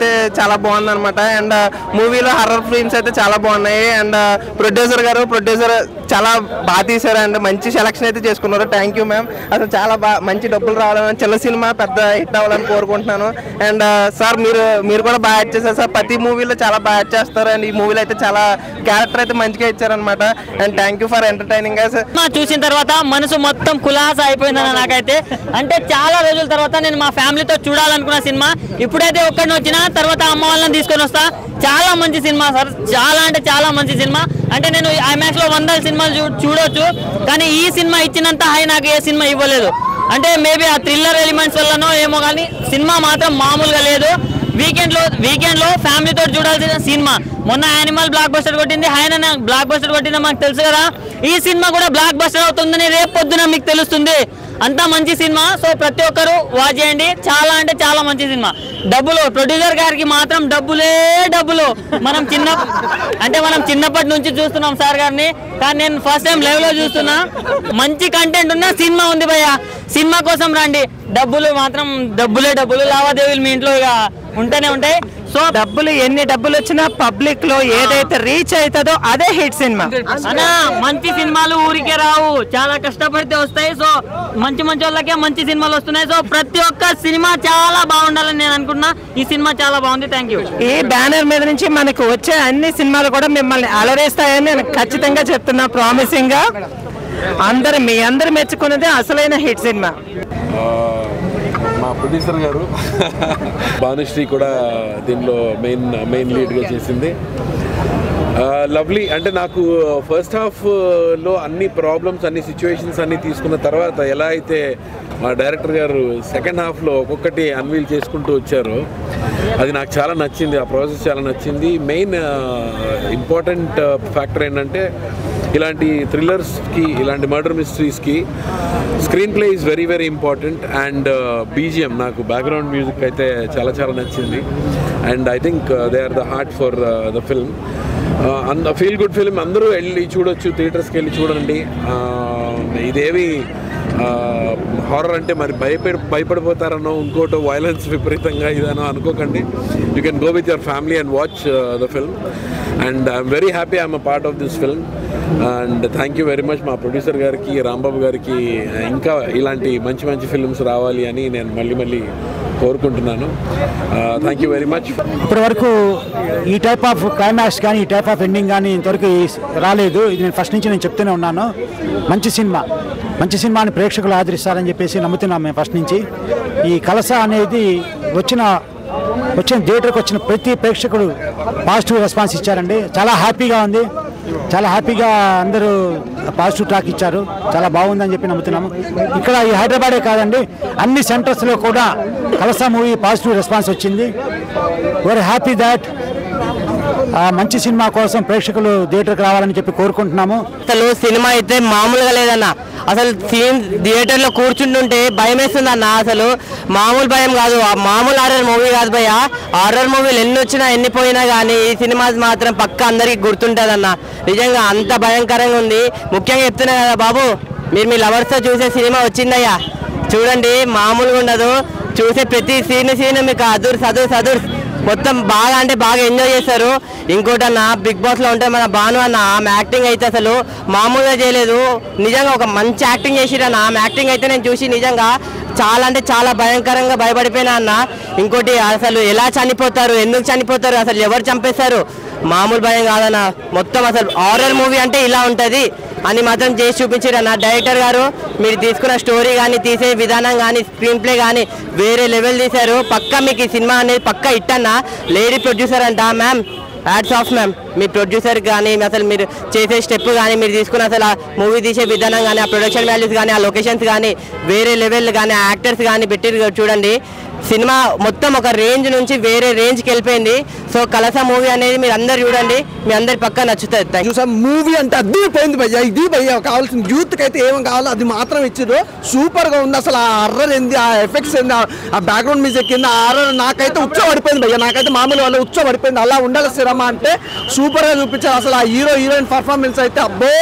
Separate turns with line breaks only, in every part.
అయితే చాలా బాగుంది అనమాట. అండ్ మూవీలో హర్రర్ ఫిల్మ్స్ అయితే చాలా బాగున్నాయి. అండ్ ప్రొడ్యూసర్ చాలా బాగా తీశారు అండ్ మంచి సెలక్షన్ అయితే చేసుకున్నారు. Thank you ma'am. అసలు చాలా మంచి డబ్బులు రావాలని చిన్న సినిమా పెద్ద హిట్ అవ్వాలని కోరుకుంటున్నాను. అండ్ సార్ మీరు కూడా బాగా యాక్ట్ చేశారు సార్. ప్రతి మూవీలో చాలా బాగా యాక్ట్ చేస్తారు అండ్ ఈ మూవీలో అయితే చాలా క్యారెక్టర్ అయితే మంచిగా ఇచ్చారనమాట. And thank you for entertaining.
చూసిన తర్వాత మనసు మొత్తం కులాస అయిపోయిందన్న నాకైతే. అంటే చాలా రోజుల తర్వాత నేను మా ఫ్యామిలీతో చూడాలనుకున్న సినిమా ఇప్పుడైతే ఒక్కడిని వచ్చిన తర్వాత అమ్మ వాళ్ళని తీసుకొని వస్తా. చాలా మంచి సినిమా సార్, చాలా అంటే చాలా మంచి సినిమా. అంటే నేను ఐమాక్స్ లో 100 సినిమాలు చూడొచ్చు, కానీ ఈ సినిమా ఇచ్చినంత హై నాకు ఏ సినిమా ఇవ్వలేదు. అంటే మేబీ ఆ థ్రిల్లర్ ఎలిమెంట్స్ వల్లనో ఏమో, కానీ సినిమా మాత్రం మామూలుగా లేదు. వీకెండ్ లో ఫ్యామిలీతో చూడాల్సిన సినిమా. మొన్న యానిమల్ బ్లాక్ బస్టర్ కొట్టింది, ఆయన బ్లాక్ బస్టర్ కొట్టింది మాకు తెలుసు కదా. ఈ సినిమా కూడా బ్లాక్ బస్టర్ అవుతుందని రేపు పొద్దున మీకు తెలుస్తుంది. అంత మంచి సినిమా. సో ప్రతి ఒక్కరు వాచ్ చేయండి. చాలా అంటే చాలా మంచి సినిమా. డబ్బులు ప్రొడ్యూసర్ గారికి మాత్రం డబ్బులే డబ్బులు. మనం చిన్నప్పటి నుంచి చూస్తున్నాం సార్ గారిని, కానీ నేను ఫస్ట్ టైం లైవ్ లో చూస్తున్నా. మంచి కంటెంట్ ఉన్న సినిమా ఉంది భయ్య. సినిమా కోసం రండి. డబ్బులు మాత్రం డబ్బులే డబ్బులు. లావాదేవీలు మీ ఇంట్లో ఇక ఉంటూనే ఉంటాయి. సో
ఎన్ని డబ్బులు వచ్చినా పబ్లిక్ లో ఏదైతే రీచ్ అవుతుందో అదే హిట్ సినిమా.
మంచి సినిమాలు ఊరికే రావు, చాలా కష్టపడితే వస్తాయి. సో మంచి వాళ్ళకే మంచి సినిమాలు వస్తున్నాయి. సో ప్రతి ఒక్క సినిమా చాలా బాగుండాలని నేను అనుకున్నా. ఈ సినిమా చాలా బాగుంది. Thank you.
ఈ బ్యానర్ మీద నుంచి మనకు వచ్చే అన్ని సినిమాలు కూడా మిమ్మల్ని అలరేస్తాయని నేను ఖచ్చితంగా చెప్తున్నా, ప్రామిసింగ్ గా. మీ అందరు మెచ్చుకున్నదే అసలైన హిట్ సినిమా.
మా ప్రొడ్యూసర్ గారు భానుశ్రీ కూడా దీనిలో మెయిన్ లీడ్గా చేసింది. లవ్లీ. అంటే నాకు ఫస్ట్ హాఫ్లో అన్ని ప్రాబ్లమ్స్, అన్ని సిచ్యువేషన్స్ అన్నీ తీసుకున్న తర్వాత ఎలా అయితే మా డైరెక్టర్ గారు సెకండ్ హాఫ్లో ఒక్కొక్కటి అన్వీల్ చేసుకుంటూ వచ్చారో అది నాకు చాలా నచ్చింది. ఆ ప్రాసెస్ చాలా నచ్చింది. మెయిన్ ఇంపార్టెంట్ ఫ్యాక్టర్ ఏంటంటే ఇలాంటి థ్రిల్లర్స్కి, ఇలాంటి మర్డర్ మిస్టరీస్కి screenplay is very very important. And BGM, నాకు బ్యాక్గ్రౌండ్ మ్యూజిక్ అయితే చాలా నచ్చింది. And I think they are the heart for the film. Feel good film. అందరూ వెళ్ళి చూడొచ్చు, థియేటర్స్కి వెళ్ళి చూడండి. ఇదేవి హారర్ అంటే మరి భయపడిపోతారనో, ఇంకోటో వైలెన్స్ విపరీతంగా ఇదనో అనుకోకండి. You can go with your family and watch the film. And I'm very happy I'm a part of this film. And thank you very much మా ప్రొడ్యూసర్ గారికి, రాంబాబు గారికి. ఇంకా ఇలాంటి మంచి ఫిల్మ్స్ రావాలి అని నేను మళ్ళీ కోరుకుంటున్నాను. Thank you very much.
ఇప్పటి వరకు ఈ టైప్ ఆఫ్ క్లైమాక్స్ కానీ, ఈ టైప్ ఆఫ్ ఎండింగ్ కానీ ఇంతవరకు రాలేదు. ఇది నేను ఫస్ట్ నుంచి నేను చెప్తూనే ఉన్నాను. మంచి సినిమాని ప్రేక్షకులు ఆదరిస్తారని చెప్పేసి నమ్ముతున్నాం మేము ఫస్ట్ నుంచి. ఈ కలస అనేది వచ్చిన థియేటర్కి వచ్చిన ప్రతి ప్రేక్షకుడు పాజిటివ్ రెస్పాన్స్ ఇచ్చారండి. చాలా హ్యాపీగా ఉంది. చాలా హ్యాపీగా అందరూ పాజిటివ్ టాక్ ఇచ్చారు. చాలా బాగుందని చెప్పి నమ్ముతున్నాము. ఇక్కడ ఈ హైదరాబాదే కాదండి, అన్ని సెంటర్స్లో కూడా కలస మూవీ పాజిటివ్ రెస్పాన్స్ వచ్చింది. Very happy that. మంచి సినిమా కోసం ప్రేక్షకులు థియేటర్కి రావాలని చెప్పి కోరుకుంటున్నాము.
అసలు సినిమా అయితే మామూలుగా లేదన్న. అసలు థియేటర్లో కూర్చుంటుంటే భయం వేస్తుంది అన్న. అసలు మామూలు భయం కాదు, మామూలు హారర్ మూవీ కాదు భయ్య. హారర్ మూవీలు ఎన్ని వచ్చినా ఎన్ని పోయినా కానీ ఈ సినిమా మాత్రం పక్క అందరికీ గుర్తుంటుంది అన్న. నిజంగా అంత భయంకరంగా ఉంది. ముఖ్యంగా చెప్తున్నా కదా బాబు, మీరు మీ లవర్స్తో చూసే సినిమా వచ్చిందయ్యా, చూడండి. మామూలుగా ఉండదు. చూసే ప్రతి సీన్ మీకు అదుర్స్ మొత్తం బాగా అంటే బాగా ఎంజాయ్ చేస్తారు. ఇంకోటి అన్న, బిగ్ బాస్లో ఉంటే మన భాను అన్న ఆమె యాక్టింగ్ అయితే అసలు మామూలుగా చేయలేదు. నిజంగా ఒక మంచి యాక్టింగ్ చేసిరన్న. ఆమె యాక్టింగ్ అయితే నేను చూసి నిజంగా చాలా అంటే చాలా భయంకరంగా భయపడిపోయినా అన్న. ఇంకోటి అసలు ఎలా చనిపోతారు, ఎందుకు చనిపోతారు, అసలు ఎవరు చంపేస్తారు, మామూలు భయం కాదన్న. మొత్తం అసలు హారర్ మూవీ అంటే ఇలా ఉంటుంది అని మాత్రం చేసి చూపించారన్న. డైరెక్టర్ గారు మీరు తీసుకున్న స్టోరీ కానీ, తీసే విధానం కానీ, స్క్రీన్ ప్లే కానీ వేరే లెవెల్ తీశారు. పక్కా మీకు ఈ సినిమా అనేది పక్కా హిట్ అన్న. లేడీ ప్రొడ్యూసర్ అంట మ్యామ్, హ్యాట్స్ ఆఫ్ మ్యామ్. మీ ప్రొడ్యూసర్ కానీ, అసలు మీరు చేసే స్టెప్ కానీ, మీరు తీసుకున్న అసలు ఆ మూవీ తీసే విధానం కానీ, ఆ ప్రొడక్షన్ వాల్యూస్ కానీ, ఆ లొకేషన్స్ కానీ వేరే లెవెల్ కానీ, ఆ యాక్టర్స్ కానీ పెట్టి చూడండి. సినిమా మొత్తం ఒక రేంజ్ నుంచి వేరే రేంజ్కి వెళ్ళిపోయింది. సో కలస మూవీ అనేది మీరు అందరు చూడండి, మీ అందరి పక్క నచ్చుతుంది.
మూవీ అంటే అద్దరిపోయింది భయ్య. ఇది భయ్య కావాల్సిన యూత్కి అయితే ఏం కావాలో అది మాత్రం ఇచ్చారు. సూపర్గా ఉంది. అసలు ఆ హర్రర్ ఏంది, ఆ ఎఫెక్ట్స్ ఏంది, ఆ బ్యాక్గ్రౌండ్ మ్యూజిక్ ఏంది, ఆ హర్రర్ నాకైతే ఉచ్చబడిపోయింది భయ్య. నాకైతే మామూలు వాళ్ళు ఉచ్చబడిపోయింది. అలా ఉండాలి సినిమా అంటే సూపర్గా చూపించారు. అసలు ఆ హీరోయిన్ పర్ఫార్మెన్స్ అయితే అబ్బో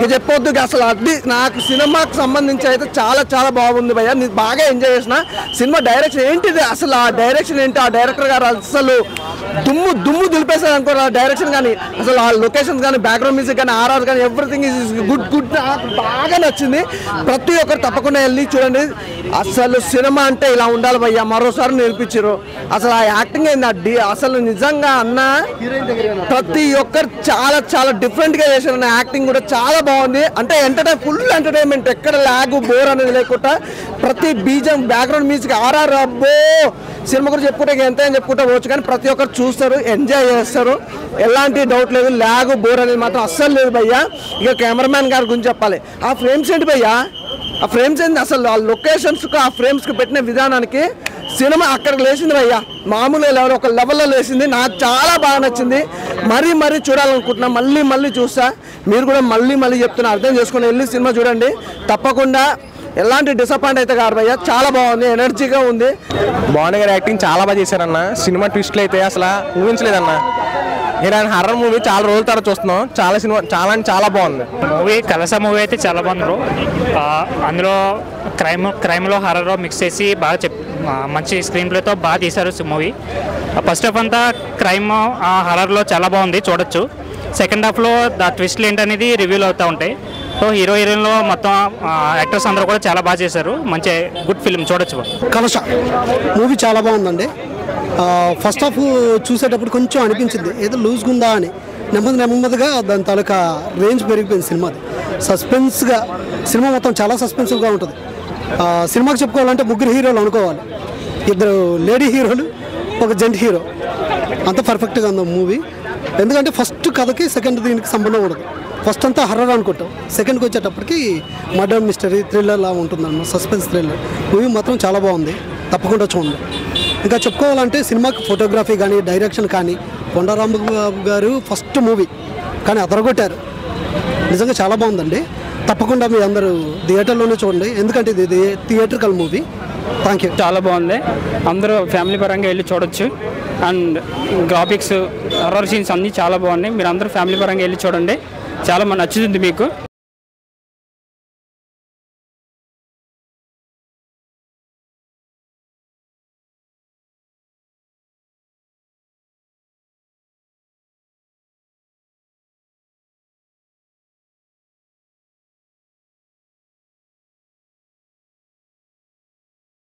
ఇక చెప్పొద్దు. అసలు అది నాకు సినిమాకి సంబంధించి అయితే చాలా బాగుంది భయ్య. నేను బాగా ఎంజాయ్ చేసిన. సినిమా డైరెక్షన్ ఏంటిది అసలు ఆ డైరెక్షన్ ఏంటి, ఆ డైరెక్టర్ గారు అసలు దుమ్ము దులిపేశారు అనుకో. ఆ డైరెక్షన్ కానీ అసలు ఆ లొకేషన్స్ కానీ బ్యాక్గ్రౌండ్ మ్యూజిక్ కానీ ఆర్ఆర్ కానీ ఎవ్రీథింగ్ ఈజ్ గుడ్. నాకు బాగా నచ్చింది. ప్రతి ఒక్కరు తప్పకుండా వెళ్ళి చూడండి. అసలు సినిమా అంటే ఇలా ఉండాలి భయ్యా, మరోసారి నేర్పించారు. అసలు ఆ యాక్టింగ్ అయింది అసలు నిజంగా అన్న ప్రతి ఒక్కరు చాలా చాలా డిఫరెంట్గా చేశారు. యాక్టింగ్ కూడా చాలా బాగుంది. అంటే ఫుల్ ఎంటర్టైన్మెంట్, ఎక్కడ లాగ్ బోర్ అనేది లేకుండా ప్రతి బీజం బ్యాక్గ్రౌండ్ మ్యూజిక్ ఆర్ఆర్ అబ్బో. సినిమా గురించి చెప్పుకుంటే ఎంత అని చెప్పుకుంటా పోవచ్చు, కానీ ప్రతి ఒక్కరు చూస్తారు, ఎంజాయ్ చేస్తారు. ఎలాంటి డౌట్ లేదు. లాగ్ బోర్ అనేది మాత్రం అస్సలు లేదు భయ్యా. ఇక కెమెరామ్యాన్ గారి గురించి చెప్పాలి. ఆ ఫ్రేమ్స్ ఏంటి భయ్యా, ఆ ఫ్రేమ్స్ ఏంటి అసలు ఆ లొకేషన్స్కి ఆ ఫ్రేమ్స్కి పెట్టిన విధానానికి సినిమా అక్కడికి లేచింది భయ్యా. మామూలుగా లెవెల్ ఒక లెవెల్లో లేచింది. నాకు చాలా బాగా నచ్చింది. మరీ చూడాలనుకుంటున్నా. మళ్ళీ చూస్తా. మీరు కూడా మళ్ళీ చెప్తున్నా, అర్థం చేసుకుని వెళ్ళి సినిమా చూడండి. తప్పకుండా ఎలాంటి డిసప్పాయింట్ అయితే కాదు భయ్యా. చాలా బాగుంది, ఎనర్జీగా ఉంది.
భాను గారి యాక్టింగ్ చాలా బాగా చేశారన్న. సినిమా ట్విస్ట్లు అయితే అసలు ఊహించలేదన్న. ఇలాంటి హర్రర్ మూవీ చాలా రోజుల తర్వాత చూస్తున్నాం. చాలా బాగుంది
మూవీ. కలస మూవీ అయితే చాలా బాగుంది బ్రో. అందులో క్రైమ్లో హర్రర్ మిక్స్ చేసి బాగా మంచి స్క్రీన్ ప్లేతో బాగా తీశారు మూవీ. ఫస్ట్ హాఫ్ అంతా క్రైమ్ హర్రర్లో చాలా బాగుంది, చూడొచ్చు. సెకండ్ హాఫ్లో ద ట్విస్ట్లు ఏంటనేది రివ్యూలు అవుతూ ఉంటాయి. సో హీరోయిన్లో మొత్తం యాక్టర్స్ అందరూ కూడా చాలా బాగా చేశారు. మంచి గుడ్ ఫిల్మ్, చూడొచ్చు.
కలశ మూవీ చాలా బాగుందండి. ఫస్ట్ హాఫ్ చూసేటప్పుడు కొంచెం అనిపించింది ఏదో లూజ్గా ఉందా అని. నెమ్మదిగా దాని తాలూకా రేంజ్ పెరిగిపోయింది సినిమాది. సస్పెన్స్గా సినిమా మొత్తం చాలా సస్పెన్సివ్గా ఉంటుంది. సినిమాకి చెప్పుకోవాలంటే 3 హీరోలు అనుకోవాలి. 2 లేడీ హీరోలు, 1 జెంట్ హీరో. అంత పర్ఫెక్ట్గా ఉంది మూవీ. ఎందుకంటే ఫస్ట్ కథకి సెకండ్ దీనికి సంబంధం ఉండదు. ఫస్ట్ అంతా హర్రర్ అనుకుంటాం, సెకండ్కి వచ్చేటప్పటికి మర్డర్ మిస్టరీ థ్రిల్లర్ లా ఉంటుందన్నమాట, సస్పెన్స్ థ్రిల్లర్. మూవీ మాత్రం చాలా బాగుంది, తప్పకుండా చూడండి. ఇంకా చెప్పుకోవాలంటే సినిమాకి ఫోటోగ్రఫీ కానీ డైరెక్షన్ కానీ కొండరాంబాబు గారు ఫస్ట్ మూవీ కానీ అదరగొట్టారు. నిజంగా చాలా బాగుందండి. తప్పకుండా మీ అందరూ థియేటర్లోనే చూడండి, ఎందుకంటే ఇది థియేటర్కల్ మూవీ. Thank you.
చాలా బాగుంది, అందరూ ఫ్యామిలీ పరంగా వెళ్ళి చూడొచ్చు. అండ్ గ్రాఫిక్స్, హర్రర్ సీన్స్ అన్నీ చాలా బాగున్నాయి. మీరు అందరూ ఫ్యామిలీ పరంగా వెళ్ళి చూడండి, చాలా నచ్చుతుంది మీకు.